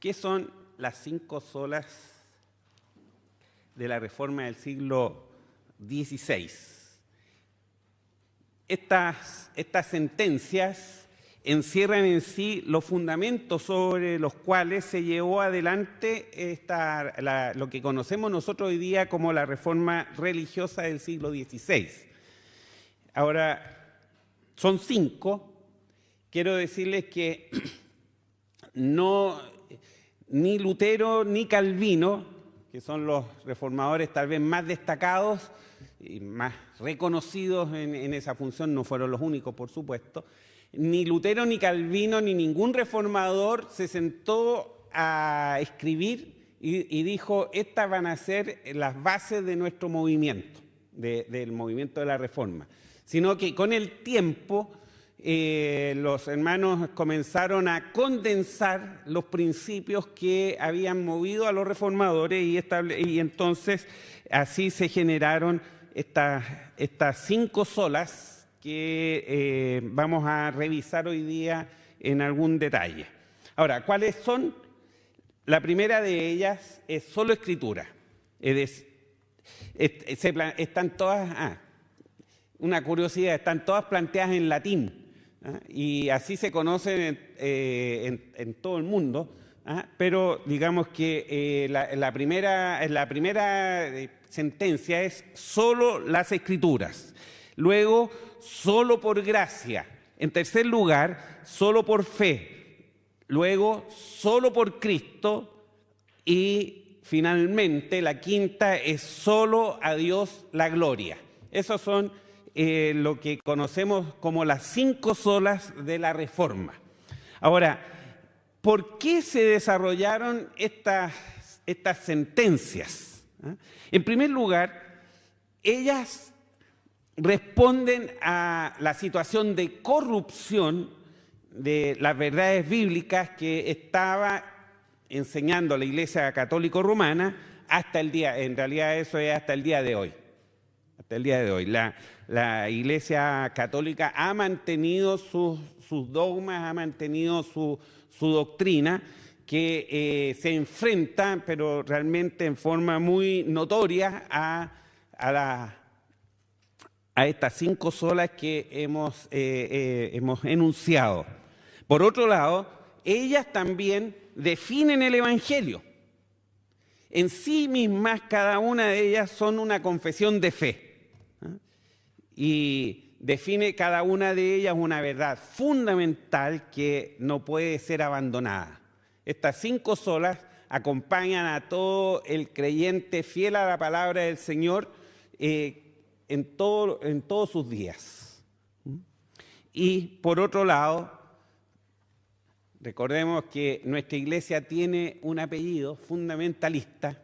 ¿Qué son las 5 solas de la Reforma del siglo XVI? Estas sentencias encierran en sí los fundamentos sobre los cuales se llevó adelante lo que conocemos nosotros hoy día como la Reforma religiosa del siglo XVI. Ahora, son 5. Quiero decirles que ni Lutero ni Calvino, que son los reformadores tal vez más destacados y más reconocidos en esa función, no fueron los únicos, por supuesto, ni Lutero ni Calvino ni ningún reformador se sentó a escribir y dijo: estas van a ser las bases de nuestro movimiento, del movimiento de la Reforma, sino que con el tiempo los hermanos comenzaron a condensar los principios que habían movido a los reformadores y entonces así se generaron estas 5 solas que vamos a revisar hoy día en algún detalle. Ahora, ¿cuáles son? La primera de ellas es solo escritura. Están todas, una curiosidad, están todas planteadas en latín. Y así se conocen en todo el mundo, pero digamos que la primera sentencia es solo las Escrituras. Luego, solo por gracia. En tercer lugar, solo por fe. Luego, solo por Cristo. Y finalmente, la quinta es solo a Dios la gloria. Esos son lo que conocemos como las 5 solas de la Reforma. Ahora, ¿por qué se desarrollaron estas sentencias? En primer lugar, ellas responden a la situación de corrupción de las verdades bíblicas que estaba enseñando la Iglesia Católica Romana hasta el día, en realidad eso es hasta el día de hoy. Hasta el día de hoy. La Iglesia Católica ha mantenido sus dogmas, ha mantenido su doctrina, que se enfrenta, pero realmente en forma muy notoria, a estas 5 solas que hemos enunciado. Por otro lado, ellas también definen el Evangelio. En sí mismas, cada una de ellas son una confesión de fe. Y define cada una de ellas una verdad fundamental que no puede ser abandonada. Estas 5 solas acompañan a todo el creyente fiel a la palabra del Señor en todos sus días. Y por otro lado, recordemos que nuestra iglesia tiene un apellido fundamentalista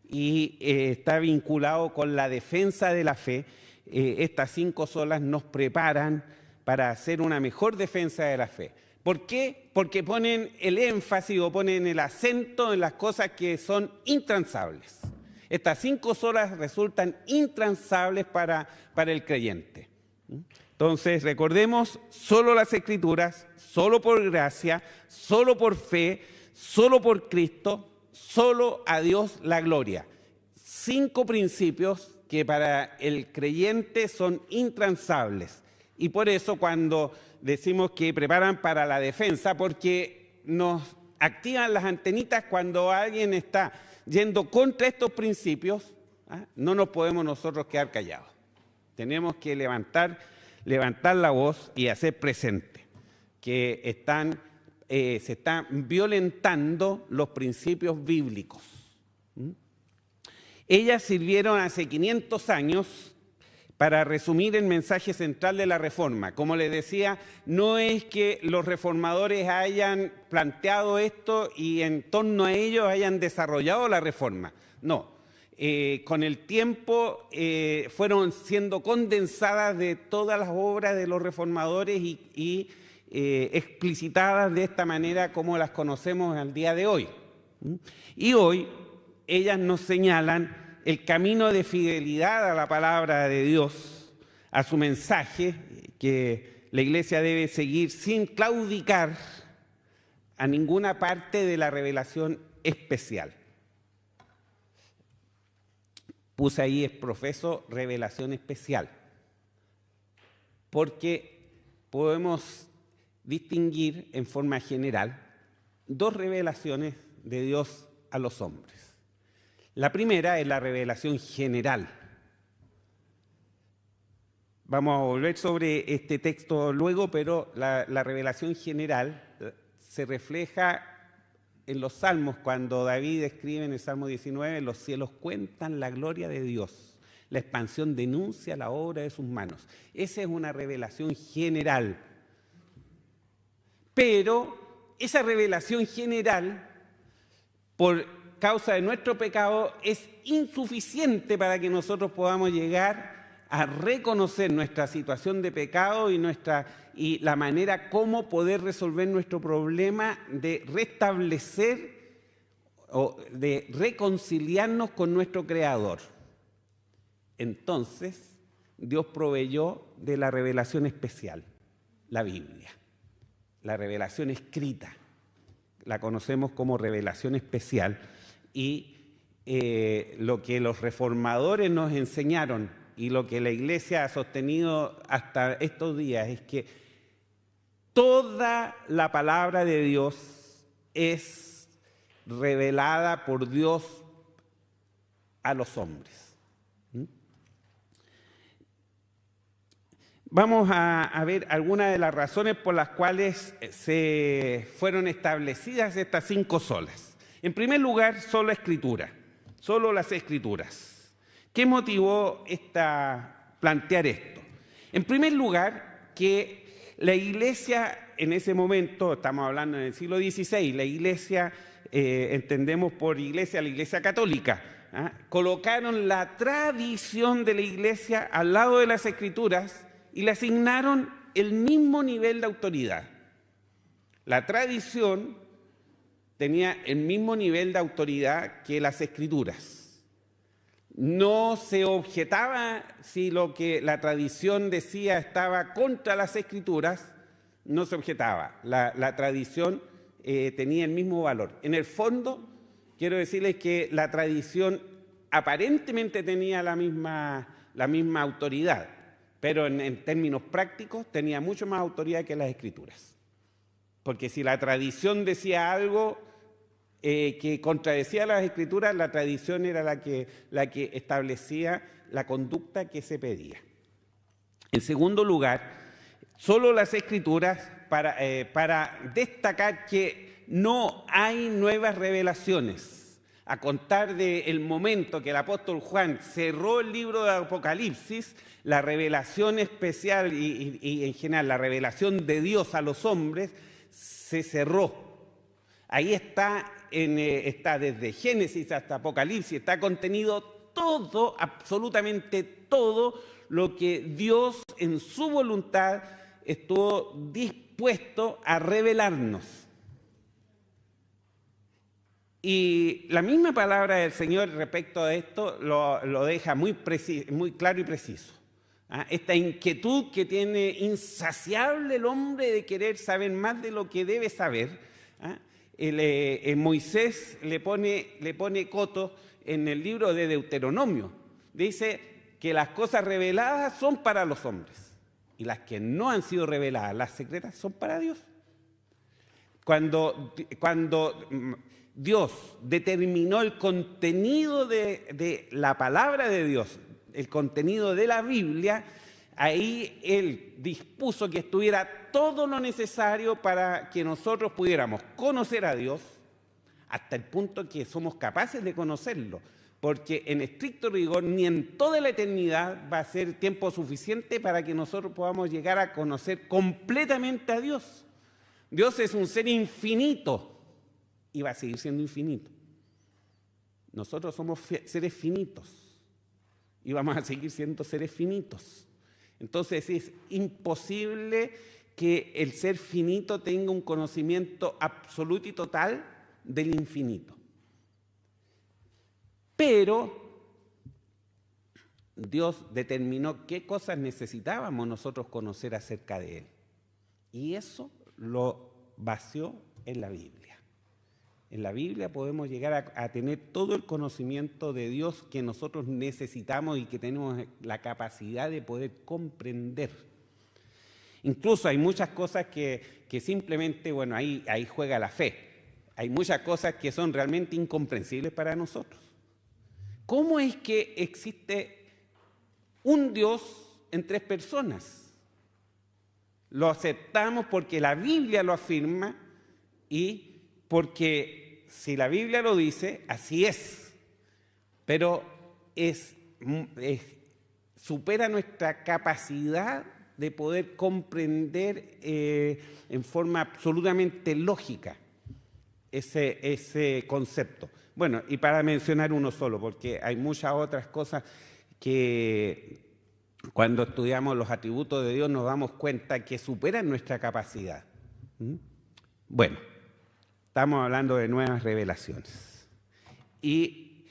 y está vinculado con la defensa de la fe. Estas 5 solas nos preparan para hacer una mejor defensa de la fe. ¿Por qué? Porque ponen el énfasis o ponen el acento en las cosas que son intransables. Estas 5 solas resultan intransables para el creyente. Entonces, recordemos, solo las Escrituras, solo por gracia, solo por fe, solo por Cristo, solo a Dios la gloria. 5 principios que para el creyente son intransables. Y por eso cuando decimos que preparan para la defensa, porque nos activan las antenitas cuando alguien está yendo contra estos principios, no nos podemos nosotros quedar callados. Tenemos que levantar la voz y hacer presente que se están violentando los principios bíblicos. Ellas sirvieron hace 500 años para resumir el mensaje central de la Reforma. Como les decía, no es que los reformadores hayan planteado esto y en torno a ellos hayan desarrollado la Reforma. No, con el tiempo fueron siendo condensadas de todas las obras de los reformadores y explicitadas de esta manera como las conocemos al día de hoy. Y hoy ellas nos señalan el camino de fidelidad a la palabra de Dios, a su mensaje, que la Iglesia debe seguir sin claudicar a ninguna parte de la revelación especial. Puse ahí es profeso revelación especial, porque podemos distinguir en forma general dos revelaciones de Dios a los hombres. La primera es la revelación general. Vamos a volver sobre este texto luego, pero la revelación general se refleja en los Salmos, cuando David escribe en el Salmo 19, los cielos cuentan la gloria de Dios, la expansión denuncia la obra de sus manos. Esa es una revelación general. Pero esa revelación general, por causa de nuestro pecado, es insuficiente para que nosotros podamos llegar a reconocer nuestra situación de pecado y la manera cómo poder resolver nuestro problema de restablecer o de reconciliarnos con nuestro Creador. Entonces, Dios proveyó de la revelación especial, la Biblia, la revelación escrita. La conocemos como revelación especial y lo que los reformadores nos enseñaron y lo que la Iglesia ha sostenido hasta estos días es que toda la palabra de Dios es revelada por Dios a los hombres. Vamos a ver algunas de las razones por las cuales se fueron establecidas estas 5 solas. En primer lugar, solo Escritura, solo las Escrituras. ¿Qué motivó plantear esto? En primer lugar, que la Iglesia en ese momento, estamos hablando en el siglo XVI, la Iglesia, entendemos por Iglesia la Iglesia Católica, colocaron la tradición de la Iglesia al lado de las Escrituras y le asignaron el mismo nivel de autoridad. La tradición tenía el mismo nivel de autoridad que las Escrituras. No se objetaba si lo que la tradición decía estaba contra las Escrituras, no se objetaba. La tradición tenía el mismo valor. En el fondo, quiero decirles que la tradición aparentemente tenía la misma autoridad, pero en términos prácticos tenía mucho más autoridad que las Escrituras. Porque si la tradición decía algo que contradecía las Escrituras, la tradición era la que establecía la conducta que se pedía. En segundo lugar, solo las Escrituras para destacar que no hay nuevas revelaciones. A contar del momento que el apóstol Juan cerró el libro de Apocalipsis, la revelación especial y en general la revelación de Dios a los hombres se cerró. Ahí está desde Génesis hasta Apocalipsis, está contenido todo, absolutamente todo lo que Dios en su voluntad estuvo dispuesto a revelarnos. Y la misma palabra del Señor respecto a esto lo deja muy claro y preciso. Esta inquietud que tiene insaciable el hombre de querer saber más de lo que debe saber. Moisés le pone coto en el libro de Deuteronomio. Dice que las cosas reveladas son para los hombres y las que no han sido reveladas, las secretas, son para Dios. Cuando Dios determinó el contenido de la palabra de Dios, el contenido de la Biblia, ahí Él dispuso que estuviera todo lo necesario para que nosotros pudiéramos conocer a Dios hasta el punto que somos capaces de conocerlo, porque en estricto rigor ni en toda la eternidad va a ser tiempo suficiente para que nosotros podamos llegar a conocer completamente a Dios. Dios es un ser infinito y va a seguir siendo infinito. Nosotros somos seres finitos y vamos a seguir siendo seres finitos. Entonces es imposible que el ser finito tenga un conocimiento absoluto y total del infinito. Pero Dios determinó qué cosas necesitábamos nosotros conocer acerca de Él. Y eso lo vació en la Biblia. En la Biblia podemos llegar a tener todo el conocimiento de Dios que nosotros necesitamos y que tenemos la capacidad de poder comprender. Incluso hay muchas cosas que simplemente, bueno, ahí juega la fe. Hay muchas cosas que son realmente incomprensibles para nosotros. ¿Cómo es que existe un Dios en tres personas? Lo aceptamos porque la Biblia lo afirma y porque si la Biblia lo dice, así es. Pero supera nuestra capacidad de poder comprender en forma absolutamente lógica ese concepto. Bueno, y para mencionar uno solo, porque hay muchas otras cosas que cuando estudiamos los atributos de Dios nos damos cuenta que superan nuestra capacidad. Bueno, estamos hablando de nuevas revelaciones. Y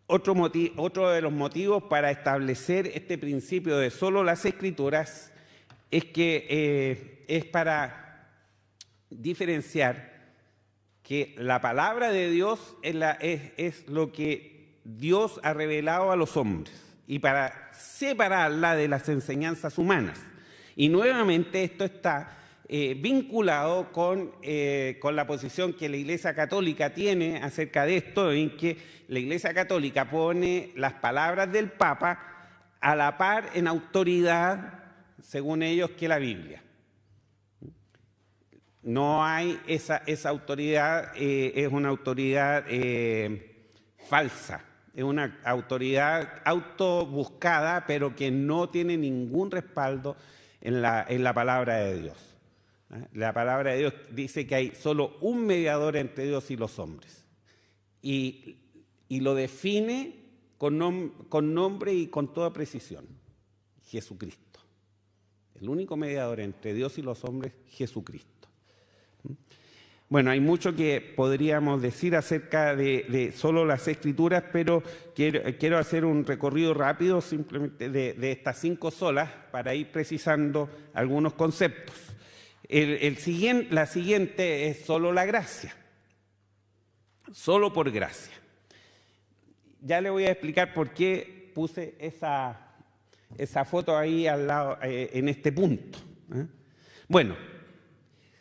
otro de los motivos para establecer este principio de solo las Escrituras es que es para diferenciar que la palabra de Dios es lo que Dios ha revelado a los hombres y para separarla de las enseñanzas humanas. Y nuevamente esto está vinculado con la posición que la Iglesia Católica tiene acerca de esto, en que la Iglesia Católica pone las palabras del Papa a la par en autoridad, según ellos, que la Biblia. No hay esa autoridad, es una autoridad falsa, es una autoridad autobuscada, pero que no tiene ningún respaldo en la palabra de Dios. La palabra de Dios dice que hay solo un mediador entre Dios y los hombres. Y lo define con nombre y con toda precisión: Jesucristo. El único mediador entre Dios y los hombres, Jesucristo. Bueno, hay mucho que podríamos decir acerca de solo las Escrituras, pero quiero hacer un recorrido rápido simplemente de estas 5 solas para ir precisando algunos conceptos. La siguiente es solo la gracia, solo por gracia. Ya le voy a explicar por qué puse esa foto ahí al lado, en este punto. Bueno,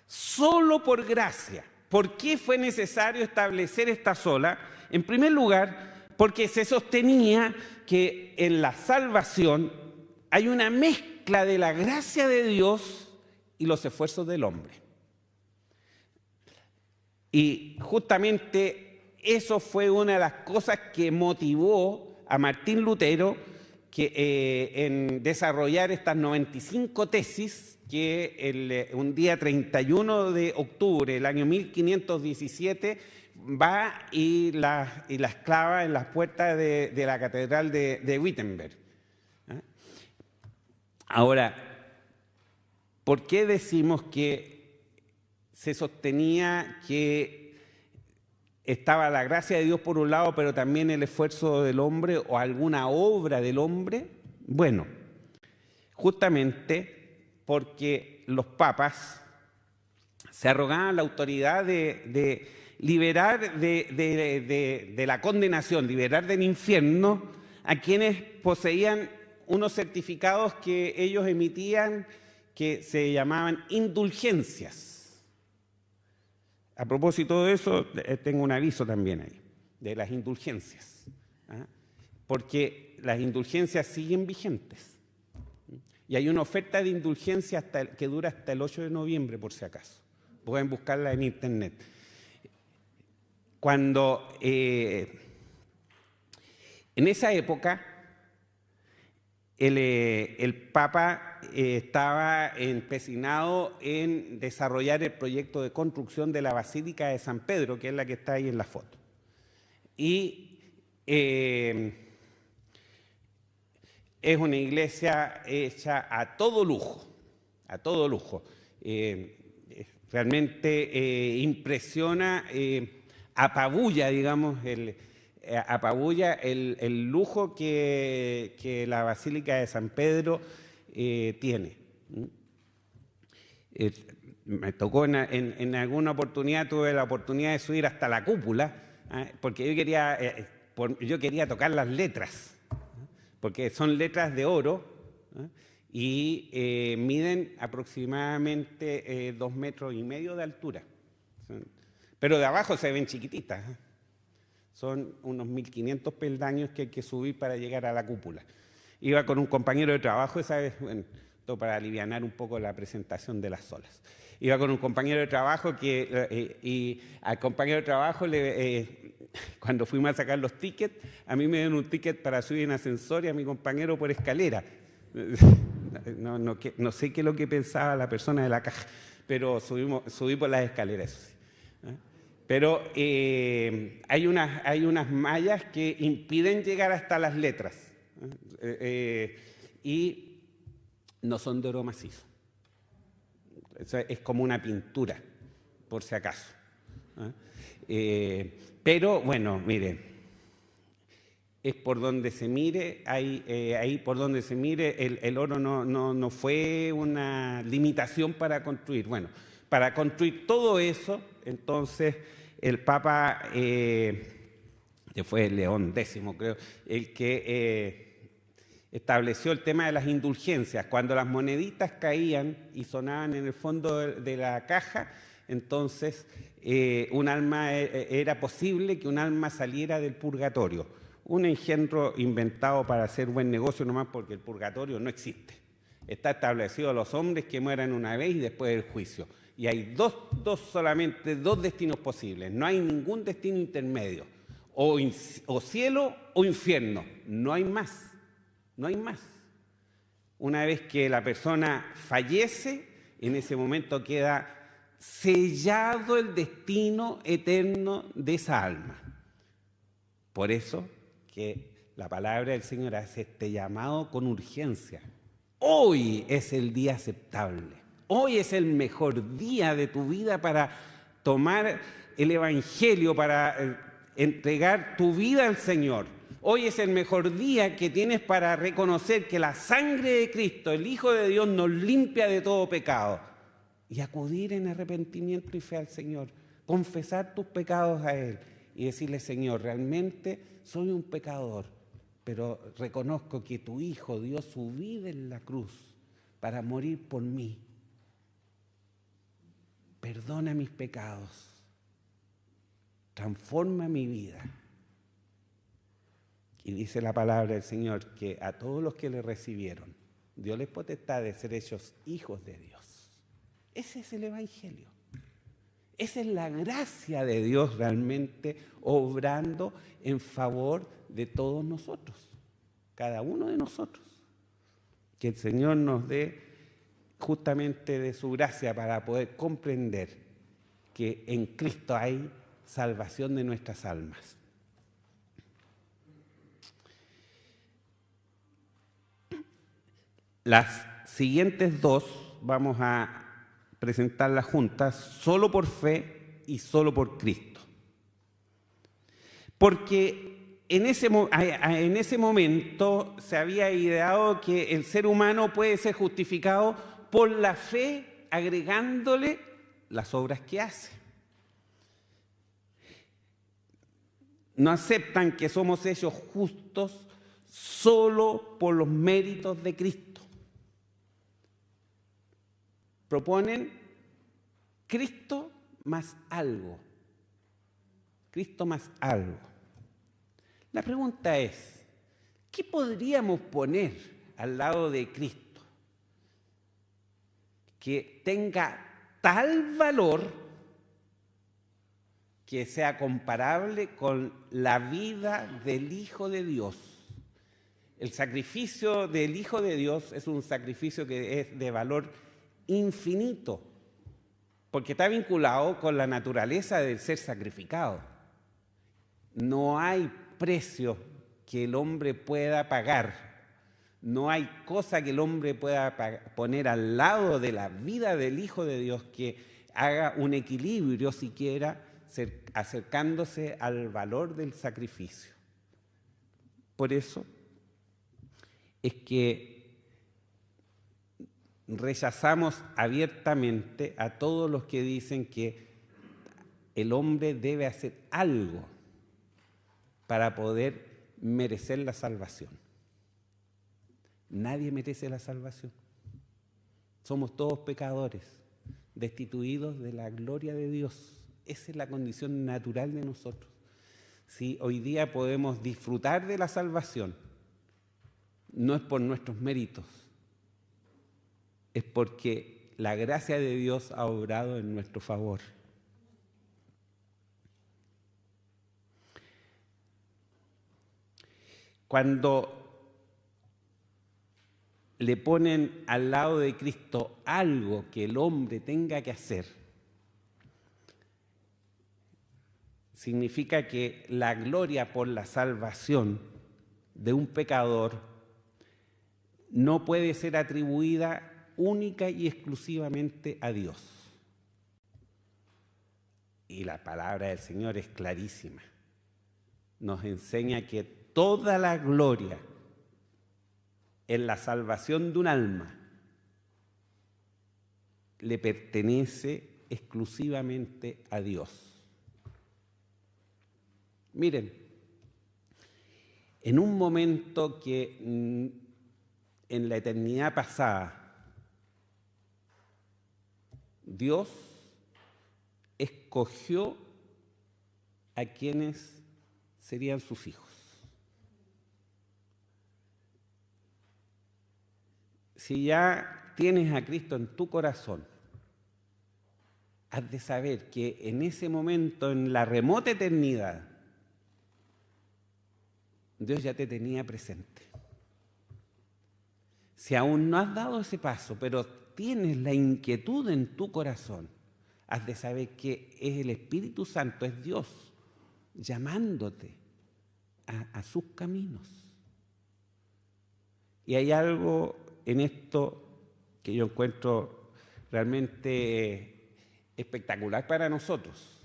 solo por gracia. ¿Por qué fue necesario establecer esta sola? En primer lugar, porque se sostenía que en la salvación hay una mezcla de la gracia de Dios y los esfuerzos del hombre. Y justamente eso fue una de las cosas que motivó a Martín Lutero en desarrollar estas 95 tesis que un día 31 de octubre del año 1517 va y las clava en las puertas de la catedral de Wittenberg. Ahora, ¿por qué decimos que se sostenía que estaba la gracia de Dios por un lado, pero también el esfuerzo del hombre o alguna obra del hombre? Bueno, justamente porque los papas se arrogaban la autoridad de liberar de la condenación, liberar del infierno a quienes poseían unos certificados que ellos emitían que se llamaban indulgencias. A propósito de eso, tengo un aviso también ahí, de las indulgencias, porque las indulgencias siguen vigentes. Y hay una oferta de indulgencia que dura hasta el 8 de noviembre, por si acaso. Pueden buscarla en internet. Cuando en esa época el Papa estaba empecinado en desarrollar el proyecto de construcción de la Basílica de San Pedro, que es la que está ahí en la foto. Y es una iglesia hecha a todo lujo, a todo lujo. Realmente impresiona, apabulla, digamos, el lujo que la Basílica de San Pedro tiene. Me tocó en alguna oportunidad, tuve la oportunidad de subir hasta la cúpula, porque yo quería tocar las letras, porque son letras de oro y miden aproximadamente 2,5 metros de altura. Pero de abajo se ven chiquititas. Son unos 1.500 peldaños que hay que subir para llegar a la cúpula. Iba con un compañero de trabajo esa vez, bueno, todo para alivianar un poco la presentación de las olas. Iba con un compañero de trabajo y al compañero de trabajo, cuando fuimos a sacar los tickets, a mí me dieron un ticket para subir en ascensor y a mi compañero por escalera. No sé qué es lo que pensaba la persona de la caja, pero subí por las escaleras, eso sí. Pero hay unas mallas que impiden llegar hasta las letras y no son de oro macizo. Es como una pintura, por si acaso. Pero bueno, miren, es por donde se mire, ahí por donde se mire, el oro no fue una limitación para construir. Bueno, para construir todo eso, entonces el Papa, que fue León X, creo, el que estableció el tema de las indulgencias. Cuando las moneditas caían y sonaban en el fondo de la caja, entonces era posible que un alma saliera del purgatorio. Un engendro inventado para hacer buen negocio nomás, porque el purgatorio no existe. Está establecido a los hombres que mueran una vez y después del juicio. Y hay solamente dos destinos posibles. No hay ningún destino intermedio. O cielo o infierno. No hay más. No hay más. Una vez que la persona fallece, en ese momento queda sellado el destino eterno de esa alma. Por eso que la palabra del Señor hace este llamado con urgencia. Hoy es el día aceptable. Hoy es el mejor día de tu vida para tomar el Evangelio, para entregar tu vida al Señor. Hoy es el mejor día que tienes para reconocer que la sangre de Cristo, el Hijo de Dios, nos limpia de todo pecado. Y acudir en arrepentimiento y fe al Señor. Confesar tus pecados a Él y decirle: Señor, realmente soy un pecador, pero reconozco que tu Hijo dio su vida en la cruz para morir por mí. Perdona mis pecados, transforma mi vida. Y dice la palabra del Señor que a todos los que le recibieron, dio les potestad de ser hechos hijos de Dios. Ese es el Evangelio. Esa es la gracia de Dios realmente obrando en favor de todos nosotros, cada uno de nosotros. Que el Señor nos dé justamente de su gracia para poder comprender que en Cristo hay salvación de nuestras almas. Las siguientes dos vamos a presentarlas juntas solo por fe y solo por Cristo. Porque en ese momento se había ideado que el ser humano puede ser justificado por la fe agregándole las obras que hace. No aceptan que somos hechos justos solo por los méritos de Cristo. Proponen Cristo más algo. Cristo más algo. La pregunta es, ¿qué podríamos poner al lado de Cristo que tenga tal valor que sea comparable con la vida del Hijo de Dios? El sacrificio del Hijo de Dios es un sacrificio que es de valor infinito, porque está vinculado con la naturaleza del ser sacrificado. No hay precio que el hombre pueda pagar, no hay cosa que el hombre pueda poner al lado de la vida del Hijo de Dios que haga un equilibrio siquiera acercándose al valor del sacrificio. Por eso es que rechazamos abiertamente a todos los que dicen que el hombre debe hacer algo para poder merecer la salvación. Nadie merece la salvación. Somos todos pecadores, destituidos de la gloria de Dios. Esa es la condición natural de nosotros. Si hoy día podemos disfrutar de la salvación, no es por nuestros méritos, es porque la gracia de Dios ha obrado en nuestro favor. Cuando le ponen al lado de Cristo algo que el hombre tenga que hacer, significa que la gloria por la salvación de un pecador no puede ser atribuida única y exclusivamente a Dios. Y la palabra del Señor es clarísima. Nos enseña que toda la gloria en la salvación de un alma le pertenece exclusivamente a Dios. Miren, en un momento que en la eternidad pasada Dios escogió a quienes serían sus hijos. Si ya tienes a Cristo en tu corazón, has de saber que en ese momento, en la remota eternidad, Dios ya te tenía presente. Si aún no has dado ese paso, pero tienes la inquietud en tu corazón, has de saber que es el Espíritu Santo, es Dios, llamándote a sus caminos. Y hay algo en esto que yo encuentro realmente espectacular para nosotros,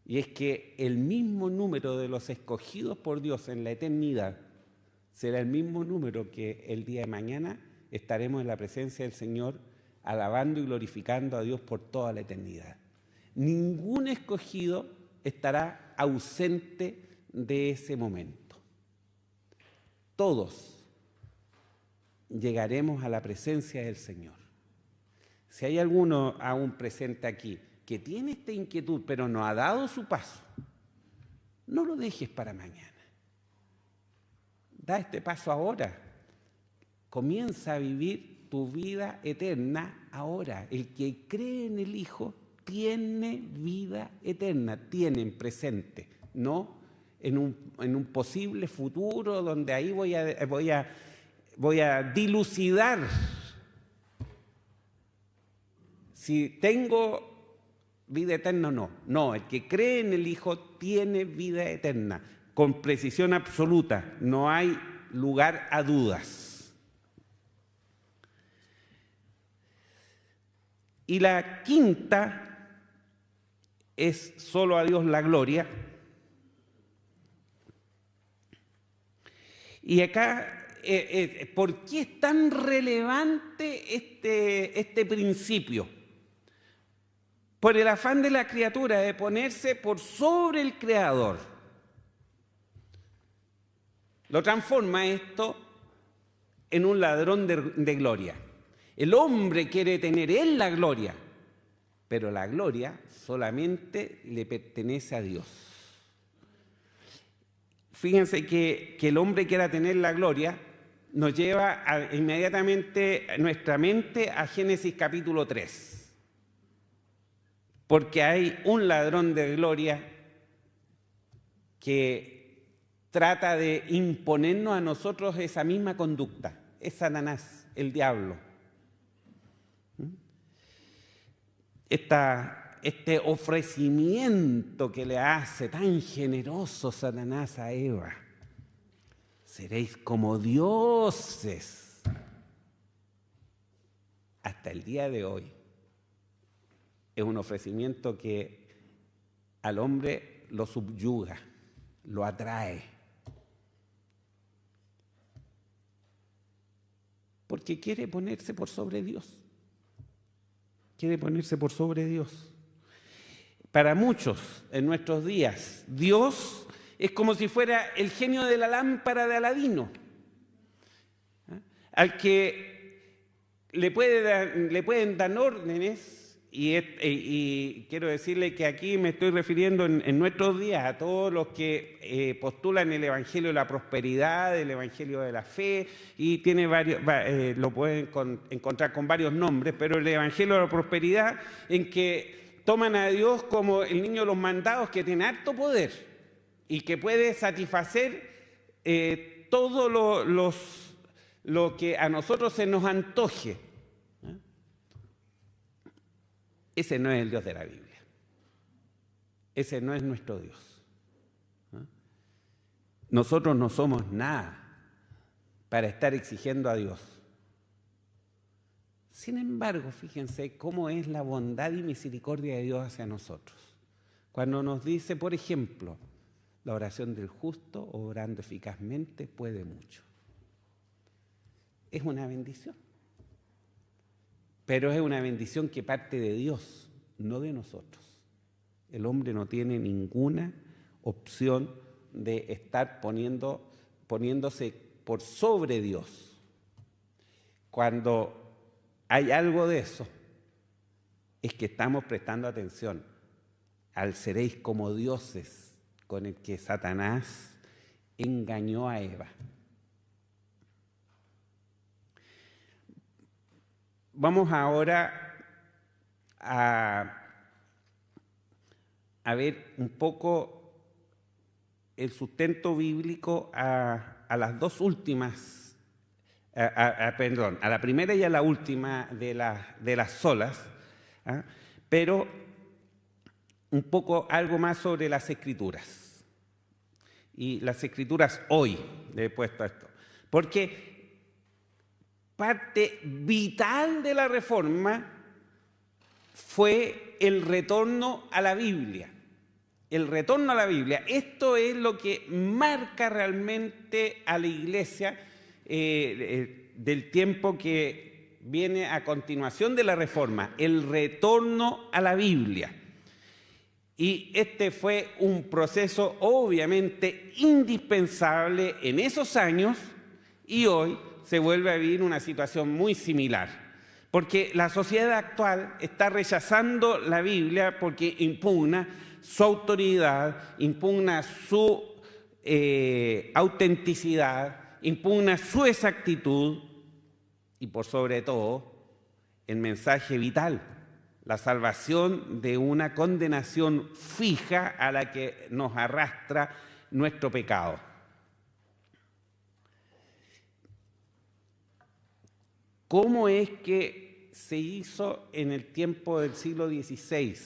y es que el mismo número de los escogidos por Dios en la eternidad será el mismo número que el día de mañana estaremos en la presencia del Señor alabando y glorificando a Dios por toda la eternidad. Ningún escogido estará ausente de ese momento. Todos llegaremos a la presencia del Señor. Si hay alguno aún presente aquí que tiene esta inquietud pero no ha dado su paso, no lo dejes para mañana. Da este paso ahora. Comienza a vivir tu vida eterna ahora. El que cree en el Hijo tiene vida eterna, tiene en presente, no en un posible futuro donde ahí voy a dilucidar si tengo vida eterna o no. No, el que cree en el Hijo tiene vida eterna, con precisión absoluta, no hay lugar a dudas. Y la quinta es solo a Dios la gloria. Y acá, ¿por qué es tan relevante este principio? Por el afán de la criatura de ponerse por sobre el Creador. Lo transforma esto en un ladrón de gloria. El hombre quiere tener él la gloria, pero la gloria solamente le pertenece a Dios. Fíjense que el hombre quiera tener la gloria nos lleva inmediatamente nuestra mente a Génesis capítulo 3. Porque hay un ladrón de gloria que trata de imponernos a nosotros esa misma conducta. Es Satanás, el diablo. Este ofrecimiento que le hace tan generoso Satanás a Eva. Seréis como dioses. Hasta el día de hoy es un ofrecimiento que al hombre lo subyuga, lo atrae. porque quiere ponerse por sobre Dios. Quiere ponerse por sobre Dios. Para muchos en nuestros días, Dios es como si fuera el genio de la lámpara de Aladino, al que le pueden dar órdenes, y quiero decirle que aquí me estoy refiriendo en nuestros días a todos los que postulan el Evangelio de la prosperidad, el Evangelio de la fe, y tiene varios, lo pueden encontrar con varios nombres, pero el Evangelio de la prosperidad en que toman a Dios como el niño de los mandados, que tiene harto poder y que puede satisfacer todo lo que a nosotros se nos antoje. Ese no es el Dios de la Biblia. Ese no es nuestro Dios. Nosotros no somos nada para estar exigiendo a Dios. Sin embargo, fíjense cómo es la bondad y misericordia de Dios hacia nosotros. Cuando nos dice, por ejemplo, la oración del justo, obrando eficazmente, puede mucho. Es una bendición. Pero es una bendición que parte de Dios, no de nosotros. El hombre no tiene ninguna opción de estar poniéndose por sobre Dios. Cuando hay algo de eso, es que estamos prestando atención al seréis como dioses con el que Satanás engañó a Eva. Vamos ahora a ver un poco el sustento bíblico a las dos últimas, perdón, a la primera y a la última de las solas, pero un poco algo más sobre las Escrituras. Y las Escrituras hoy, le he puesto esto, porque parte vital de la Reforma fue el retorno a la Biblia. El retorno a la Biblia. Esto es lo que marca realmente a la Iglesia del tiempo que viene a continuación de la Reforma. El retorno a la Biblia. Y este fue un proceso obviamente indispensable en esos años, y hoy se vuelve a vivir una situación muy similar, porque la sociedad actual está rechazando la Biblia porque impugna su autoridad, impugna su autenticidad, impugna su exactitud y, por sobre todo, el mensaje vital, la salvación de una condenación fija a la que nos arrastra nuestro pecado. ¿Cómo es que se hizo en el tiempo del siglo XVI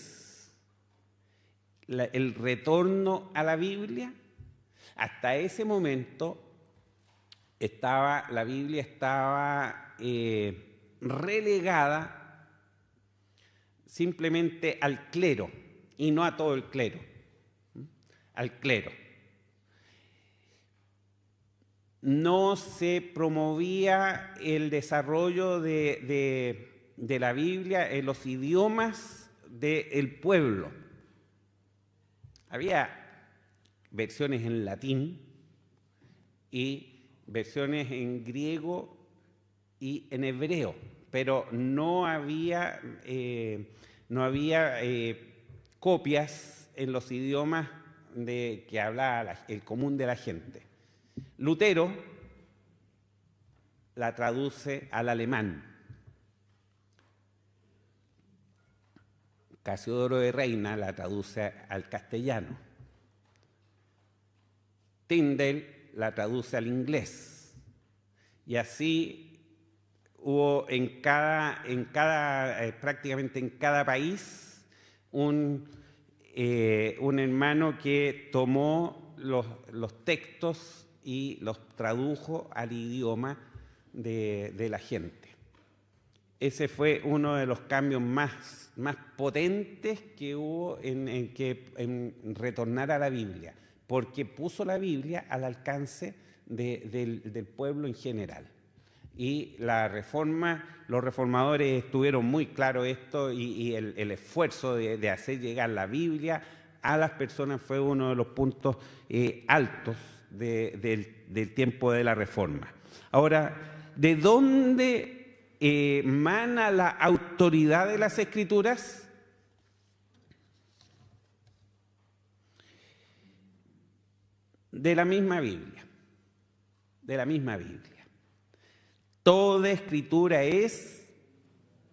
el retorno a la Biblia? Hasta ese momento la Biblia estaba relegada simplemente al clero, y no a todo el clero, al clero. No se promovía el desarrollo de la Biblia en los idiomas del pueblo. Había versiones en latín y versiones en griego y en hebreo, pero no había copias en los idiomas que hablaba el común de la gente. Lutero la traduce al alemán. Casiodoro de Reina la traduce al castellano. Tyndale la traduce al inglés. Y así hubo prácticamente en cada país un hermano que tomó los textos y los tradujo al idioma de la gente. Ese fue uno de los cambios más potentes que hubo en retornar a la Biblia, porque puso la Biblia al alcance del pueblo en general. Y la reforma, los reformadores tuvieron muy claro esto y el esfuerzo de hacer llegar la Biblia a las personas fue uno de los puntos altos del tiempo de la Reforma. Ahora, ¿de dónde emana la autoridad de las Escrituras? De la misma Biblia, de la misma Biblia. Toda Escritura es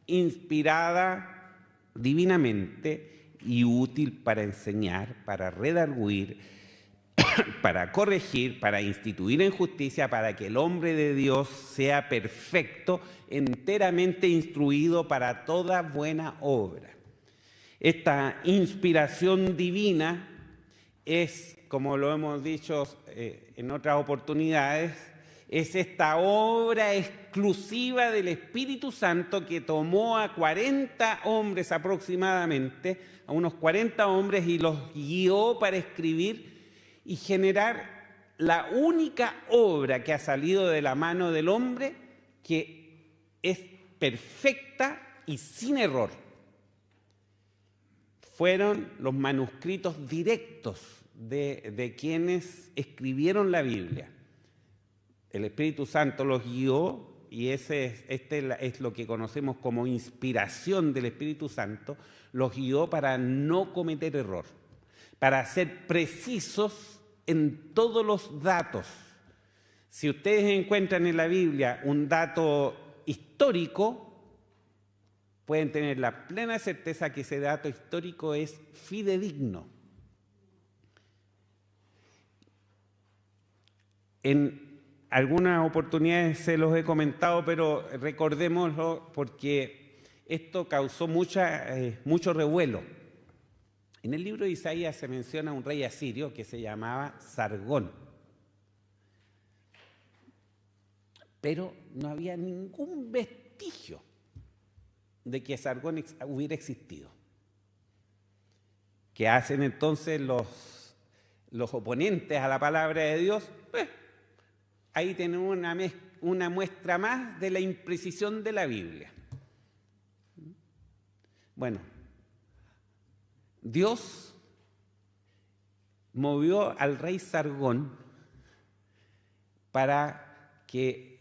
inspirada divinamente y útil para enseñar, para redarguir, para corregir, para instituir en justicia, para que el hombre de Dios sea perfecto, enteramente instruido para toda buena obra. Esta inspiración divina es, como lo hemos dicho en otras oportunidades, es esta obra exclusiva del Espíritu Santo que tomó a 40 hombres aproximadamente, a unos 40 hombres, y los guió para escribir y generar la única obra que ha salido de la mano del hombre que es perfecta y sin error. Fueron los manuscritos directos de quienes escribieron la Biblia. El Espíritu Santo los guió y este es lo que conocemos como inspiración del Espíritu Santo, los guió para no cometer error, para ser precisos en todos los datos. Si ustedes encuentran en la Biblia un dato histórico, pueden tener la plena certeza que ese dato histórico es fidedigno. En algunas oportunidades se los he comentado, pero recordémoslo porque esto causó mucho revuelo. En el libro de Isaías se menciona un rey asirio que se llamaba Sargón. Pero no había ningún vestigio de que Sargón hubiera existido. ¿Qué hacen entonces los oponentes a la palabra de Dios? Pues, ahí tenemos una muestra más de la imprecisión de la Biblia. Bueno, Dios movió al rey Sargón para que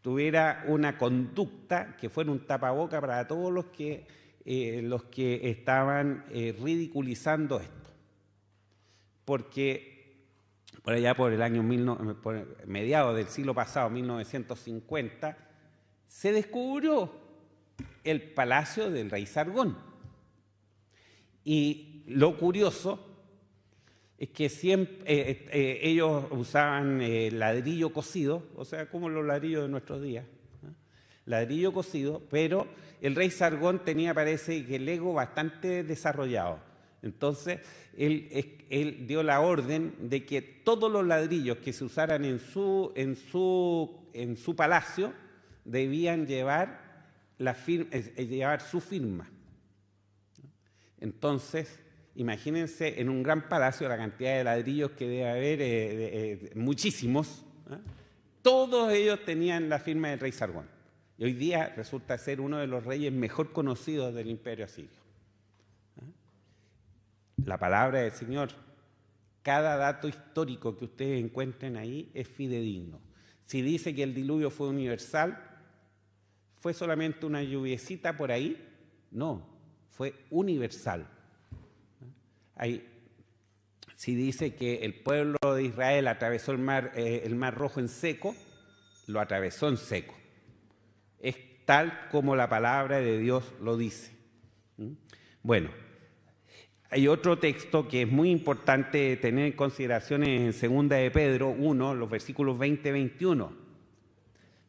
tuviera una conducta que fuera un tapaboca para todos los que estaban ridiculizando esto. Porque por allá por el año mediados del siglo pasado, 1950, se descubrió el palacio del rey Sargón. Y lo curioso es que siempre ellos usaban ladrillo cocido, o sea, como los ladrillos de nuestros días, ¿no? Ladrillo cocido, pero el rey Sargón tenía, parece que el ego bastante desarrollado. Entonces, él dio la orden de que todos los ladrillos que se usaran en su palacio debían llevar su firma. Entonces, imagínense en un gran palacio la cantidad de ladrillos que debe haber, muchísimos, ¿eh? Todos ellos tenían la firma del rey Sargón. Y hoy día resulta ser uno de los reyes mejor conocidos del Imperio Asirio. La palabra del Señor, cada dato histórico que ustedes encuentren ahí es fidedigno. Si dice que el diluvio fue universal, ¿fue solamente una lluviecita por ahí? No, fue universal. Si dice que el pueblo de Israel atravesó el mar Rojo en seco, lo atravesó en seco. Es tal como la palabra de Dios lo dice. Bueno, hay otro texto que es muy importante tener en consideración en 2 de Pedro 1, los versículos 20 y 21.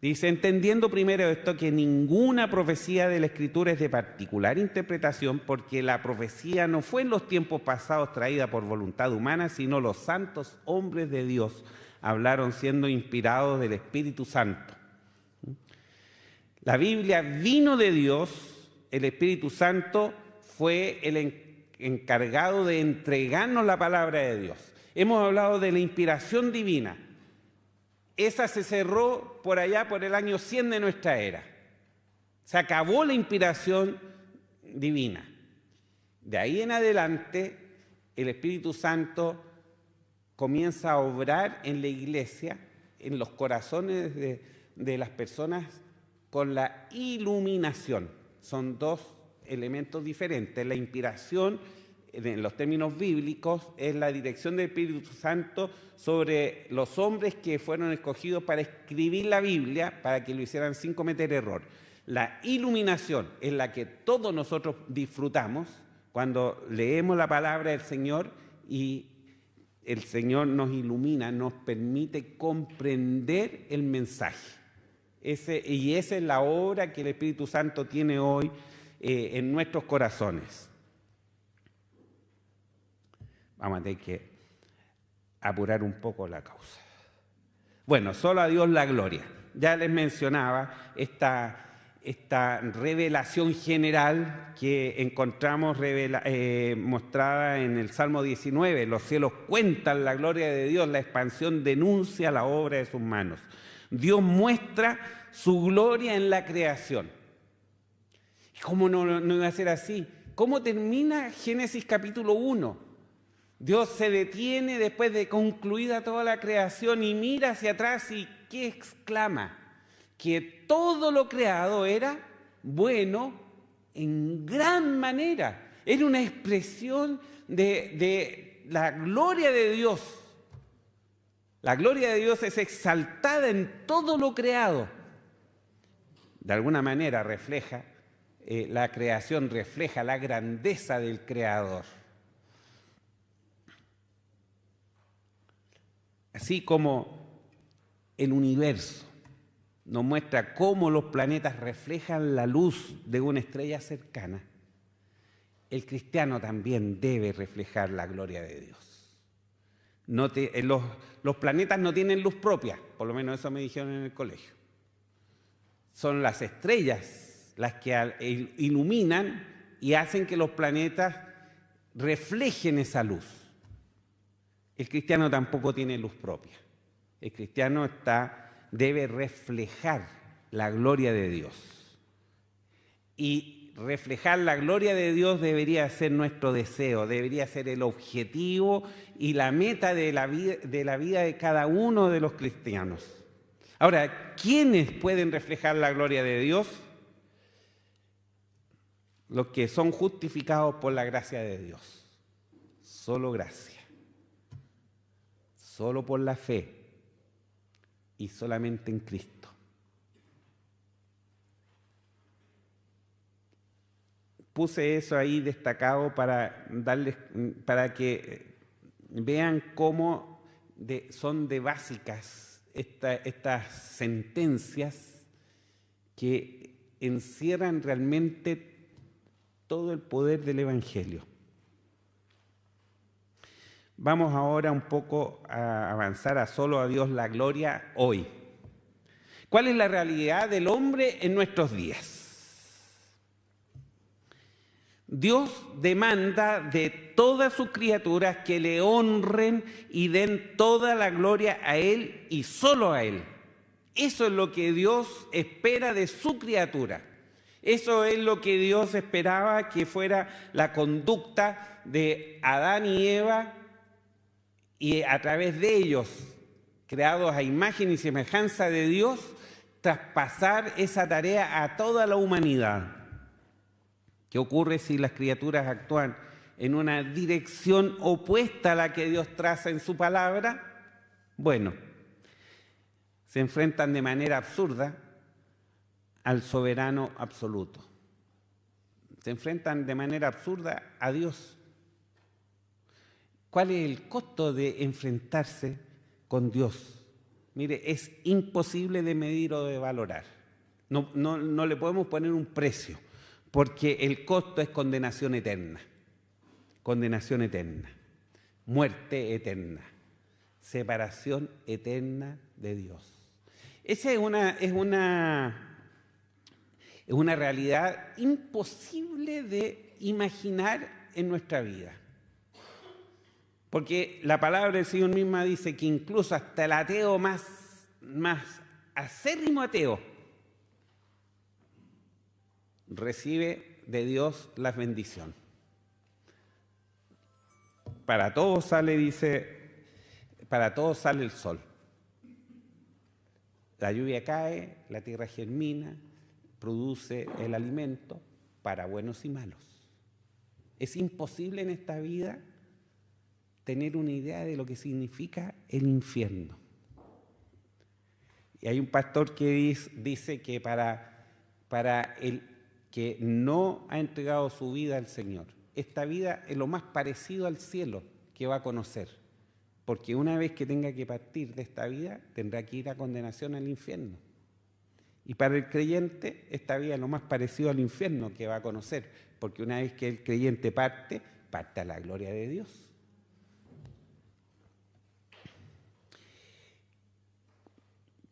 Dice, entendiendo primero esto, que ninguna profecía de la Escritura es de particular interpretación, porque la profecía no fue en los tiempos pasados traída por voluntad humana, sino los santos hombres de Dios hablaron siendo inspirados del Espíritu Santo. La Biblia vino de Dios, el Espíritu Santo fue el encargado de entregarnos la palabra de Dios. Hemos hablado de la inspiración divina. esa se cerró por allá por el año 100 de nuestra era. Se acabó la inspiración divina. De ahí en adelante, el Espíritu Santo comienza a obrar en la iglesia, en los corazones de las personas, con la iluminación. Son dos elementos diferentes. La inspiración, en los términos bíblicos, es la dirección del Espíritu Santo sobre los hombres que fueron escogidos para escribir la Biblia, para que lo hicieran sin cometer error. La iluminación es la que todos nosotros disfrutamos cuando leemos la palabra del Señor y el Señor nos ilumina, nos permite comprender el mensaje. Esa es la obra que el Espíritu Santo tiene hoy en nuestros corazones. Vamos a tener que apurar un poco la causa. Bueno, solo a Dios la gloria. Ya les mencionaba esta revelación general que encontramos mostrada en el Salmo 19. Los cielos cuentan la gloria de Dios, la expansión denuncia la obra de sus manos. Dios muestra su gloria en la creación. ¿Cómo no iba a ser así? ¿Cómo termina Génesis capítulo 1? Dios se detiene después de concluida toda la creación y mira hacia atrás y ¿qué exclama? Que todo lo creado era bueno en gran manera. Era una expresión de la gloria de Dios. La gloria de Dios es exaltada en todo lo creado. De alguna manera refleja, la creación refleja la grandeza del Creador. Así como el universo nos muestra cómo los planetas reflejan la luz de una estrella cercana, el cristiano también debe reflejar la gloria de Dios. Los planetas no tienen luz propia, por lo menos eso me dijeron en el colegio. Son las estrellas las que iluminan y hacen que los planetas reflejen esa luz. El cristiano tampoco tiene luz propia. El cristiano debe reflejar la gloria de Dios. Y reflejar la gloria de Dios debería ser nuestro deseo, debería ser el objetivo y la meta de la vida de cada uno de los cristianos. Ahora, ¿quiénes pueden reflejar la gloria de Dios? Los que son justificados por la gracia de Dios. Solo gracia. Solo por la fe. Y solamente en Cristo. Puse eso ahí destacado para que vean cómo son de básicas estas sentencias que encierran realmente todo el poder del Evangelio. Vamos ahora un poco a avanzar a solo a Dios la gloria hoy. ¿Cuál es la realidad del hombre en nuestros días? Dios demanda de todas sus criaturas que le honren y den toda la gloria a Él y solo a Él. Eso es lo que Dios espera de su criatura. Eso es lo que Dios esperaba que fuera la conducta de Adán y Eva, y a través de ellos, creados a imagen y semejanza de Dios, traspasar esa tarea a toda la humanidad. ¿Qué ocurre si las criaturas actúan en una dirección opuesta a la que Dios traza en su palabra? Bueno, se enfrentan de manera absurda al soberano absoluto. Se enfrentan de manera absurda a Dios. ¿Cuál es el costo de enfrentarse con Dios? Mire, es imposible de medir o de valorar. No le podemos poner un precio, porque el costo es condenación eterna. Condenación eterna. Muerte eterna. Separación eterna de Dios. Esa es una realidad imposible de imaginar en nuestra vida. Porque la palabra del Señor misma dice que incluso hasta el ateo más más acérrimo ateo recibe de Dios la bendición. Para todos sale, dice, para todos sale el sol. La lluvia cae, la tierra germina, produce el alimento para buenos y malos. Es imposible en esta vida tener una idea de lo que significa el infierno. Y hay un pastor que dice que para el que no ha entregado su vida al Señor, esta vida es lo más parecido al cielo que va a conocer, porque una vez que tenga que partir de esta vida, tendrá que ir a condenación al infierno. Y para el creyente, esta vida es lo más parecido al infierno que va a conocer, porque una vez que el creyente parte a la gloria de Dios.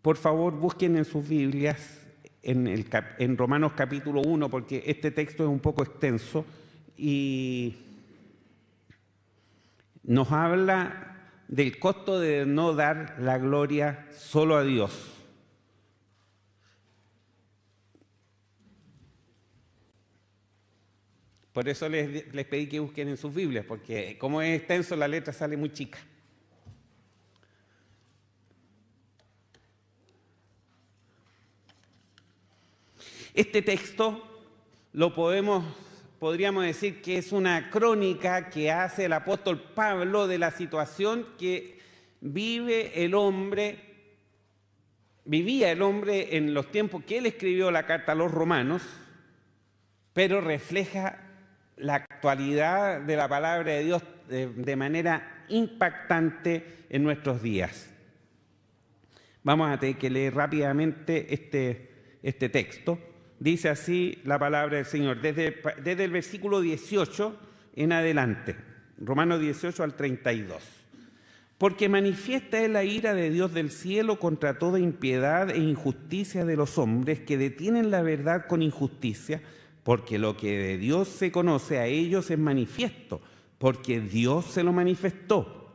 Por favor, busquen en sus Biblias, en Romanos capítulo 1, porque este texto es un poco extenso y nos habla del costo de no dar la gloria solo a Dios. Por eso les pedí que busquen en sus Biblias, porque como es extenso, la letra sale muy chica. Este texto podríamos decir que es una crónica que hace el apóstol Pablo de la situación que vivía el hombre en los tiempos que él escribió la carta a los romanos, pero refleja la actualidad de la palabra de Dios de manera impactante en nuestros días. Vamos a tener que leer rápidamente este texto. Dice así la palabra del Señor, desde el versículo 18 en adelante, Romanos 18 al 32. Porque manifiesta es la ira de Dios del cielo contra toda impiedad e injusticia de los hombres que detienen la verdad con injusticia, porque lo que de Dios se conoce a ellos es manifiesto, porque Dios se lo manifestó.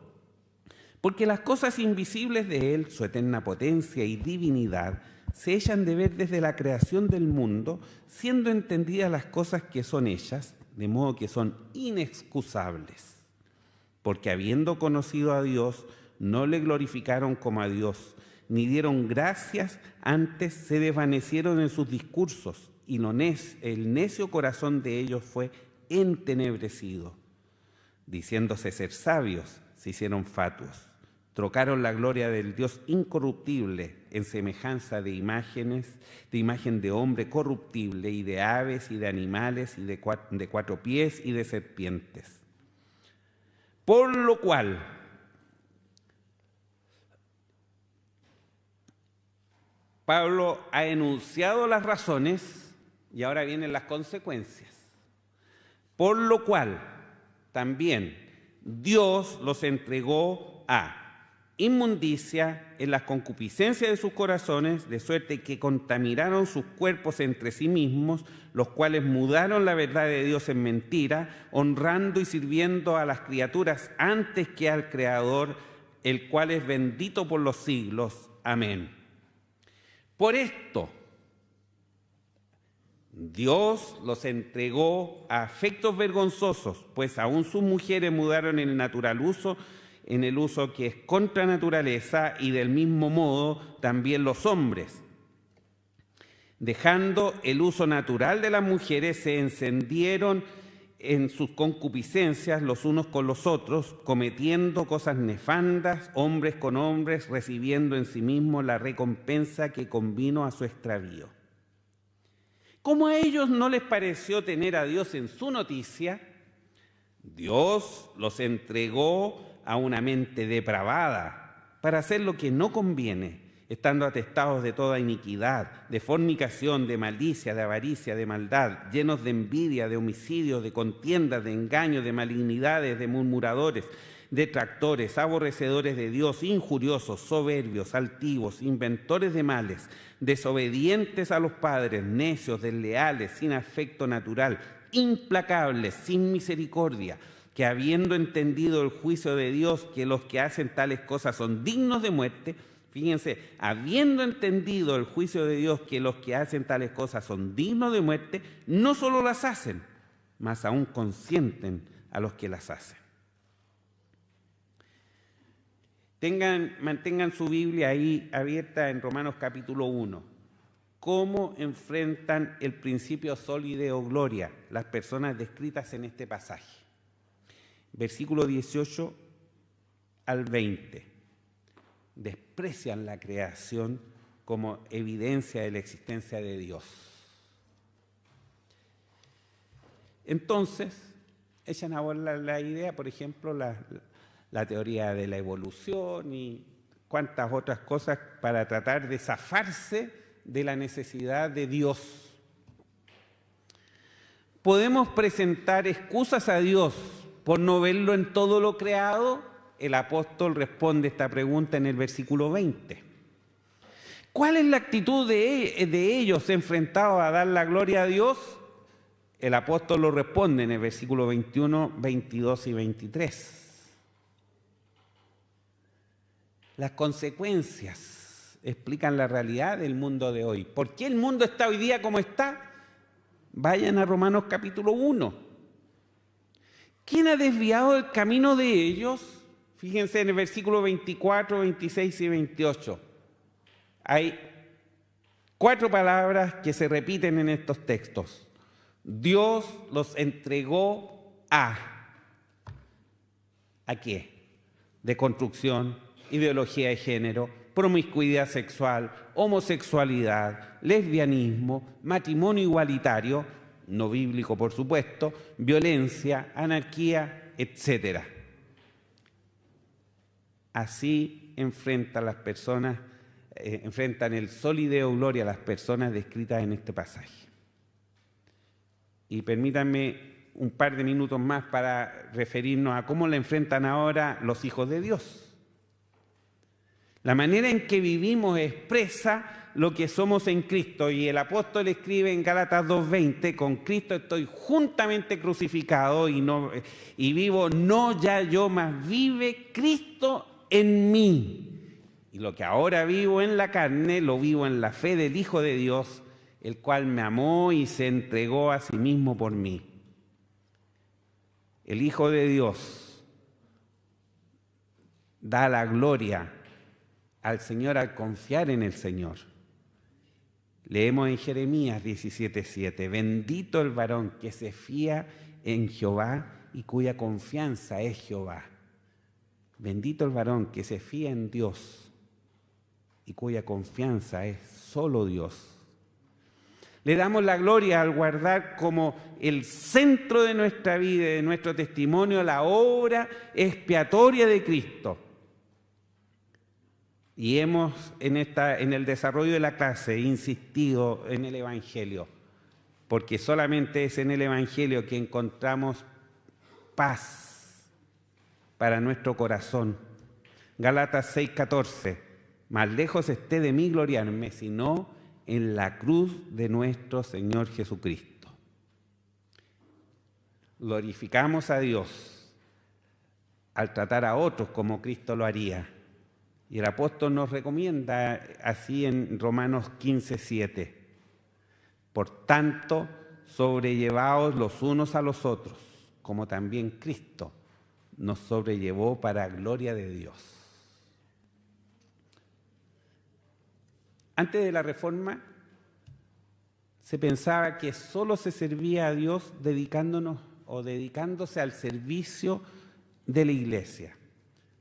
Porque las cosas invisibles de Él, su eterna potencia y divinidad, se echan de ver desde la creación del mundo, siendo entendidas las cosas que son ellas, de modo que son inexcusables. Porque habiendo conocido a Dios, no le glorificaron como a Dios, ni dieron gracias, antes se desvanecieron en sus discursos, y el necio corazón de ellos fue entenebrecido. Diciéndose ser sabios, se hicieron fatuos. Trocaron la gloria del Dios incorruptible en semejanza de imagen de hombre corruptible y de aves y de animales y de cuatro pies y de serpientes. Por lo cual, Pablo ha enunciado las razones y ahora vienen las consecuencias. Por lo cual, también Dios los entregó a inmundicia en las concupiscencias de sus corazones, de suerte que contaminaron sus cuerpos entre sí mismos, los cuales mudaron la verdad de Dios en mentira, honrando y sirviendo a las criaturas antes que al Creador, el cual es bendito por los siglos. Amén. Por esto, Dios los entregó a afectos vergonzosos, pues aún sus mujeres mudaron el natural uso, en el uso que es contra naturaleza, y del mismo modo también los hombres. Dejando el uso natural de las mujeres, se encendieron en sus concupiscencias los unos con los otros, cometiendo cosas nefandas, hombres con hombres, recibiendo en sí mismos la recompensa que convino a su extravío. Como a ellos no les pareció tener a Dios en su noticia, Dios los entregó a una mente depravada para hacer lo que no conviene, estando atestados de toda iniquidad, de fornicación, de malicia, de avaricia, de maldad, llenos de envidia, de homicidios, de contiendas, de engaños, de malignidades, de murmuradores, detractores, aborrecedores de Dios, injuriosos, soberbios, altivos, inventores de males, desobedientes a los padres, necios, desleales, sin afecto natural, implacables, sin misericordia, que habiendo entendido el juicio de Dios, que los que hacen tales cosas son dignos de muerte, Fíjense, habiendo entendido el juicio de Dios que los que hacen tales cosas son dignos de muerte, no solo las hacen, mas aún consienten a los que las hacen. Mantengan su Biblia ahí abierta en Romanos capítulo 1. ¿Cómo enfrentan el principio sol y deo gloria las personas descritas en este pasaje? Versículo 18 al 20. Desprecian la creación como evidencia de la existencia de Dios. Entonces, echan a volar la idea, por ejemplo, la teoría de la evolución y cuantas otras cosas para tratar de zafarse de la necesidad de Dios. ¿Podemos presentar excusas a Dios por no verlo en todo lo creado? El apóstol responde esta pregunta en el versículo 20. ¿Cuál es la actitud de ellos enfrentados a dar la gloria a Dios? El apóstol lo responde en el versículo 21, 22 y 23. Las consecuencias explican la realidad del mundo de hoy. ¿Por qué el mundo está hoy día como está? Vayan a Romanos capítulo 1. ¿Quién ha desviado el camino de ellos? Fíjense en el versículo 24, 26 y 28. Hay 4 palabras que se repiten en estos textos. Dios los entregó ¿a qué? Deconstrucción, ideología de género, promiscuidad sexual, homosexualidad, lesbianismo, matrimonio igualitario, no bíblico por supuesto, violencia, anarquía, etc. Así enfrentan el sol y deo gloria a las personas descritas en este pasaje. Y permítanme un par de minutos más para referirnos a cómo la enfrentan ahora los hijos de Dios. La manera en que vivimos expresa lo que somos en Cristo, y el apóstol escribe en Gálatas 2:20: con Cristo estoy juntamente crucificado y vivo no ya yo, mas vive Cristo en mí. Y lo que ahora vivo en la carne, lo vivo en la fe del Hijo de Dios, el cual me amó y se entregó a sí mismo por mí. El Hijo de Dios da la gloria al Señor al confiar en el Señor. Leemos en Jeremías 17:7: bendito el varón que se fía en Jehová y cuya confianza es Jehová. Bendito el varón que se fía en Dios y cuya confianza es solo Dios. Le damos la gloria al guardar como el centro de nuestra vida y de nuestro testimonio la obra expiatoria de Cristo. Y hemos en el desarrollo de la clase insistido en el Evangelio, porque solamente es en el Evangelio que encontramos paz para nuestro corazón. Gálatas 6:14: más lejos esté de mí gloriarme, sino en la cruz de nuestro Señor Jesucristo. Glorificamos a Dios al tratar a otros como Cristo lo haría. Y el apóstol nos recomienda así en Romanos 15:7: por tanto, sobrellevaos los unos a los otros, como también Cristo nos sobrellevó para gloria de Dios. Antes de la Reforma, se pensaba que solo se servía a Dios dedicándose al servicio de la Iglesia.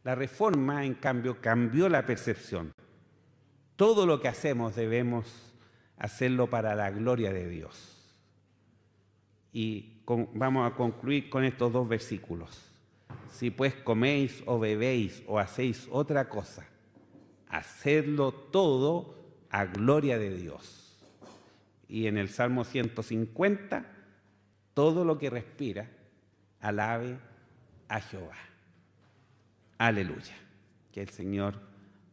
La Reforma, en cambio, cambió la percepción. Todo lo que hacemos debemos hacerlo para la gloria de Dios. Y vamos a concluir con estos 2 versículos. Si pues coméis o bebéis o hacéis otra cosa, hacedlo todo a gloria de Dios. Y en el Salmo 150, todo lo que respira, alabe a Jehová. Aleluya. Que el Señor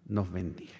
nos bendiga.